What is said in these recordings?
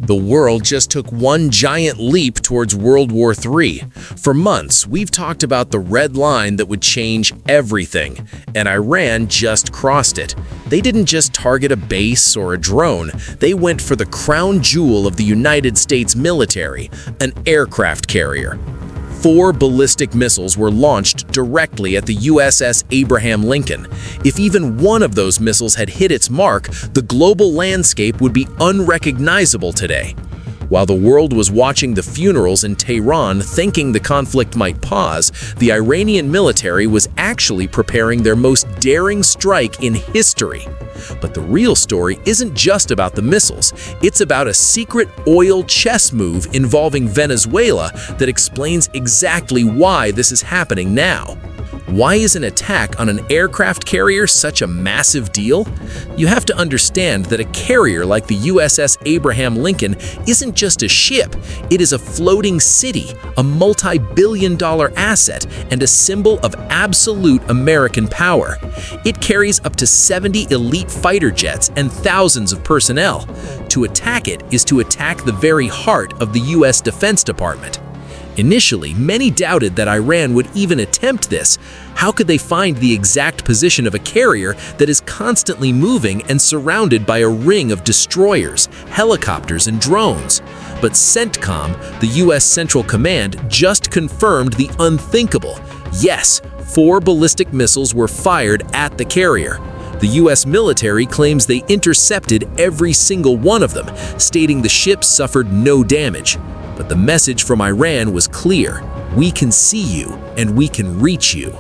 The world just took one giant leap towards World War III. For months, we've talked about the red line that would change everything, and Iran just crossed it. They didn't just target a base or a drone, they went for the crown jewel of the United States military, an aircraft carrier. 4 ballistic missiles were launched directly at the USS Abraham Lincoln. If even one of those missiles had hit its mark, the global landscape would be unrecognizable today. While the world was watching the funerals in Tehran thinking the conflict might pause, the Iranian military was actually preparing their most daring strike in history. But the real story isn't just about the missiles. It's about a secret oil chess move involving Venezuela that explains exactly why this is happening now. Why is an attack on an aircraft carrier such a massive deal? You have to understand that a carrier like the USS Abraham Lincoln isn't just a ship, it is a floating city, a multi-billion-dollar asset, and a symbol of absolute American power. It carries up to 70 elite fighter jets and thousands of personnel. To attack it is to attack the very heart of the US Defense Department. Initially, many doubted that Iran would even attempt this. How could they find the exact position of a carrier that is constantly moving and surrounded by a ring of destroyers, helicopters, and drones? But CENTCOM, the US Central Command, just confirmed the unthinkable. Yes, 4 ballistic missiles were fired at the carrier. The US military claims they intercepted every single one of them, stating the ship suffered no damage. But the message from Iran was clear: we can see you and we can reach you.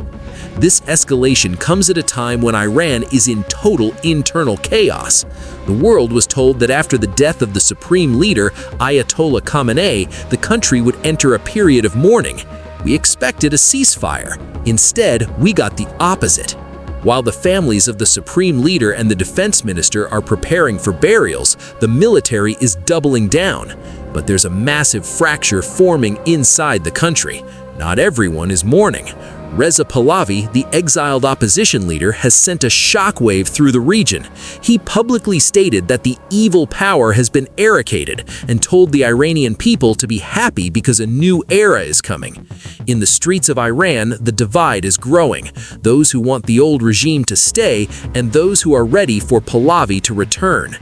This escalation comes at a time when Iran is in total internal chaos. The world was told that after the death of the supreme leader, Ayatollah Khamenei, the country would enter a period of mourning. We expected a ceasefire. Instead, we got the opposite. While the families of the supreme leader and the defense minister are preparing for burials, the military is doubling down. But there's a massive fracture forming inside the country. Not everyone is mourning. Reza Pahlavi, the exiled opposition leader, has sent a shockwave through the region. He publicly stated that the evil power has been eradicated and told the Iranian people to be happy because a new era is coming. In the streets of Iran, the divide is growing. Those who want the old regime to stay and those who are ready for Pahlavi to return.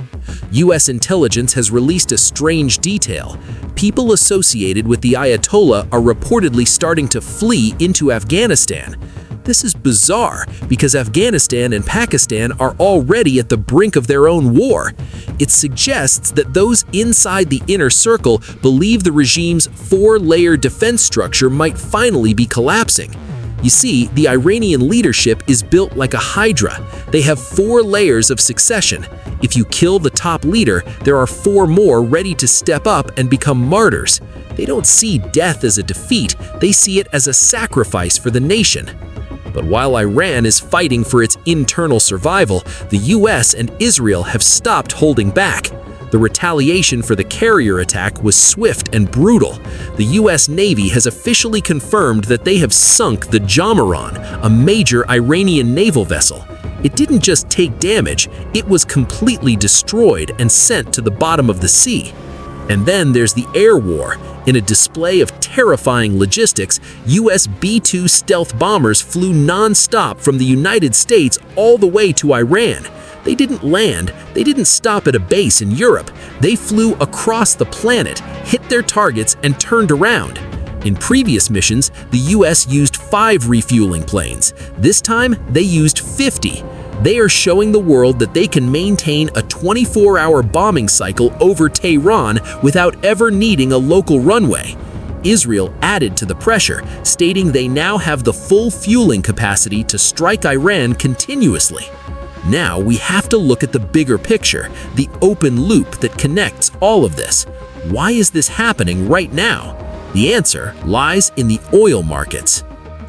US intelligence has released a strange detail. People associated with the Ayatollah are reportedly starting to flee into Afghanistan. This is bizarre because Afghanistan and Pakistan are already at the brink of their own war. It suggests that those inside the inner circle believe the regime's 4-layer defense structure might finally be collapsing. You see, the Iranian leadership is built like a hydra. They have 4 layers of succession. If you kill the top leader, there are 4 more ready to step up and become martyrs. They don't see death as a defeat, they see it as a sacrifice for the nation. But while Iran is fighting for its internal survival, the US and Israel have stopped holding back. The retaliation for the carrier attack was swift and brutal. The US Navy has officially confirmed that they have sunk the Jamaran, a major Iranian naval vessel. It didn't just take damage, it was completely destroyed and sent to the bottom of the sea. And then there's the air war. In a display of terrifying logistics, US B-2 stealth bombers flew non-stop from the United States all the way to Iran. They didn't land, they didn't stop at a base in Europe. They flew across the planet, hit their targets, and turned around. In previous missions, the US used 5 refueling planes. This time, they used 50. They are showing the world that they can maintain a 24-hour bombing cycle over Tehran without ever needing a local runway. Israel added to the pressure, stating they now have the full fueling capacity to strike Iran continuously. Now we have to look at the bigger picture, the open loop that connects all of this. Why is this happening right now? The answer lies in the oil markets.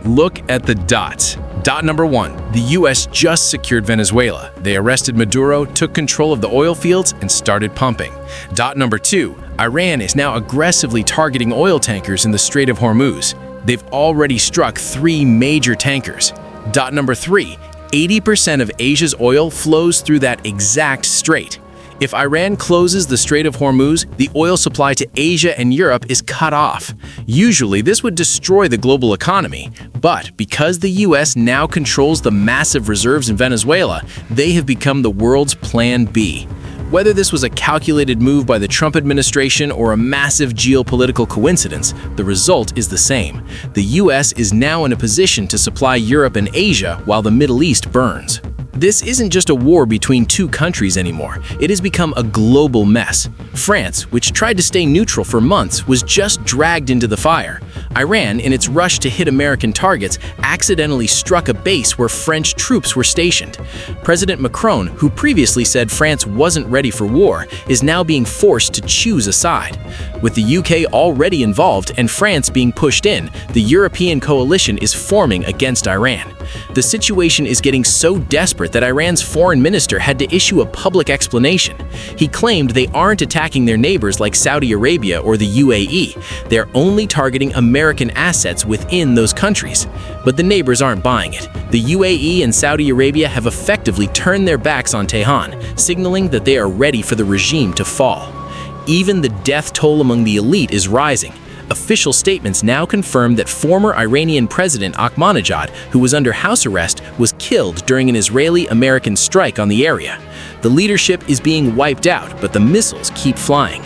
Look at the dots. Dot number 1. The US just secured Venezuela. They arrested Maduro, took control of the oil fields, and started pumping. Dot number 2. Iran is now aggressively targeting oil tankers in the Strait of Hormuz. They've already struck 3 major tankers. Dot number 3. 80% of Asia's oil flows through that exact strait. If Iran closes the Strait of Hormuz, the oil supply to Asia and Europe is cut off. Usually, this would destroy the global economy, but because the US now controls the massive reserves in Venezuela, they have become the world's plan B. Whether this was a calculated move by the Trump administration or a massive geopolitical coincidence, the result is the same. The US is now in a position to supply Europe and Asia while the Middle East burns. This isn't just a war between two countries anymore. It has become a global mess. France, which tried to stay neutral for months, was just dragged into the fire. Iran, in its rush to hit American targets, accidentally struck a base where French troops were stationed. President Macron, who previously said France wasn't ready for war, is now being forced to choose a side. With the UK already involved and France being pushed in, the European coalition is forming against Iran. The situation is getting so desperate that Iran's foreign minister had to issue a public explanation. He claimed they aren't attacking their neighbors like Saudi Arabia or the UAE. They're only targeting American assets within those countries. But the neighbors aren't buying it. The UAE and Saudi Arabia have effectively turned their backs on Tehran, signaling that they are ready for the regime to fall. Even the death toll among the elite is rising. Official statements now confirm that former Iranian President Ahmadinejad, who was under house arrest, was killed during an Israeli-American strike on the area. The leadership is being wiped out, but the missiles keep flying.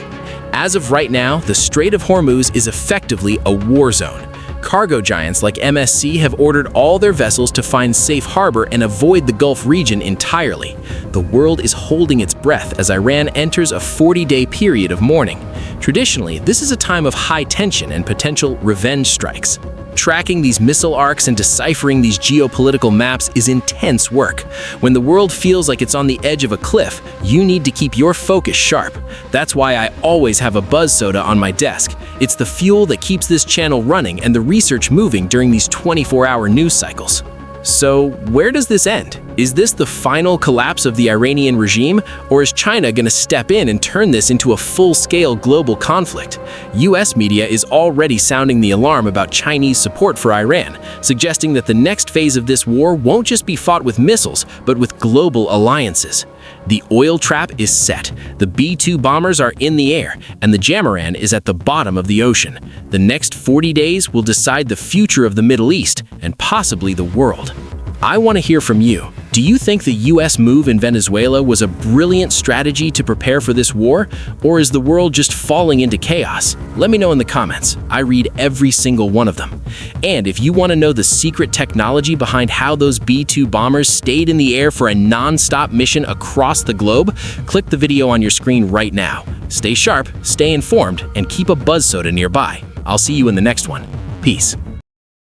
As of right now, the Strait of Hormuz is effectively a war zone. Cargo giants like MSC have ordered all their vessels to find safe harbor and avoid the Gulf region entirely. The world is holding its breath as Iran enters a 40-day period of mourning. Traditionally, this is a time of high tension and potential revenge strikes. Tracking these missile arcs and deciphering these geopolitical maps is intense work. When the world feels like it's on the edge of a cliff, you need to keep your focus sharp. That's why I always have a buzz soda on my desk. It's the fuel that keeps this channel running and the research moving during these 24-hour news cycles. So, where does this end? Is this the final collapse of the Iranian regime, or is China going to step in and turn this into a full-scale global conflict? US media is already sounding the alarm about Chinese support for Iran, suggesting that the next phase of this war won't just be fought with missiles, but with global alliances. The oil trap is set, the B-2 bombers are in the air, and the Jamaran is at the bottom of the ocean. The next 40 days will decide the future of the Middle East and possibly the world. I want to hear from you. Do you think the US move in Venezuela was a brilliant strategy to prepare for this war, or is the world just falling into chaos? Let me know in the comments. I read every single one of them. And if you want to know the secret technology behind how those B-2 bombers stayed in the air for a non-stop mission across the globe, click the video on your screen right now. Stay sharp, stay informed, and keep a buzz soda nearby. I'll see you in the next one. Peace.